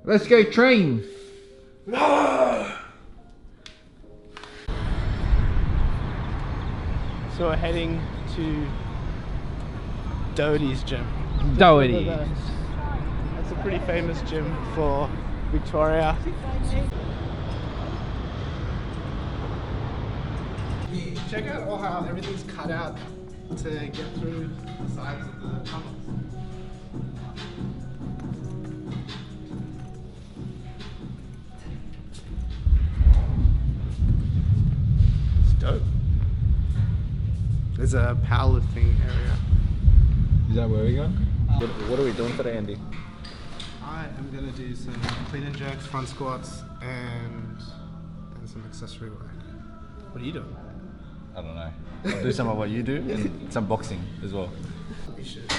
Let's go train. So we're heading to Doherty's gym. Doherty. That's a pretty famous gym for Victoria. Check out how everything's cut out to get through the sides of the tunnels. It's dope. There's a powerlifting area. Is that where we go? What are we doing today, Andy? I am gonna do some clean and jerks, front squats, and some accessory work. What are you doing? I don't know. I'll do some of what you do and some boxing as well. You should.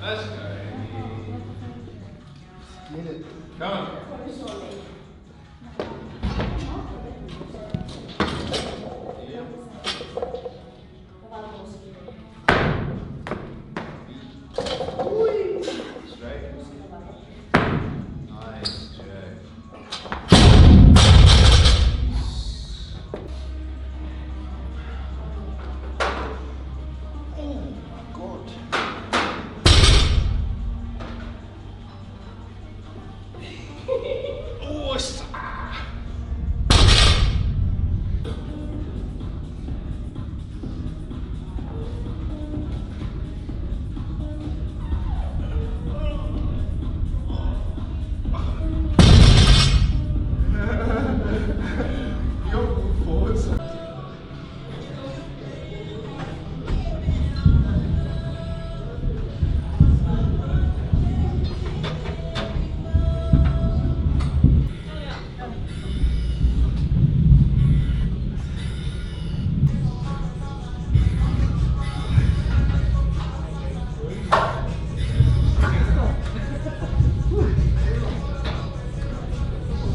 Let's go. Get it. Come on.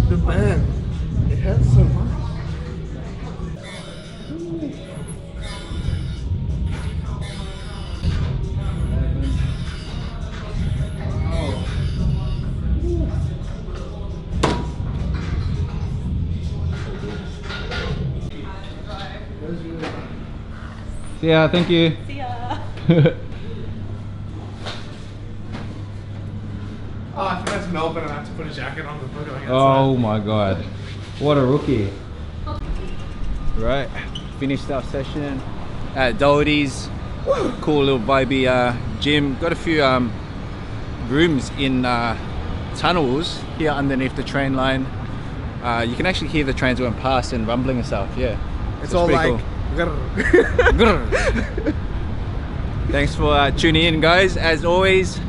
The band. It hurts so much. See ya, thank you. See ya. Oh, I think that's Melbourne and I have to put a jacket on before going outside. Oh my god. What a rookie. Right, finished our session at Doherty's. Cool little vibey gym. Got a few rooms in tunnels here underneath the train line. You can actually hear the trains going past and rumbling and stuff. Yeah, It's so all pretty like... cool. Thanks for tuning in, guys. As always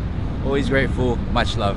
grateful. Much love.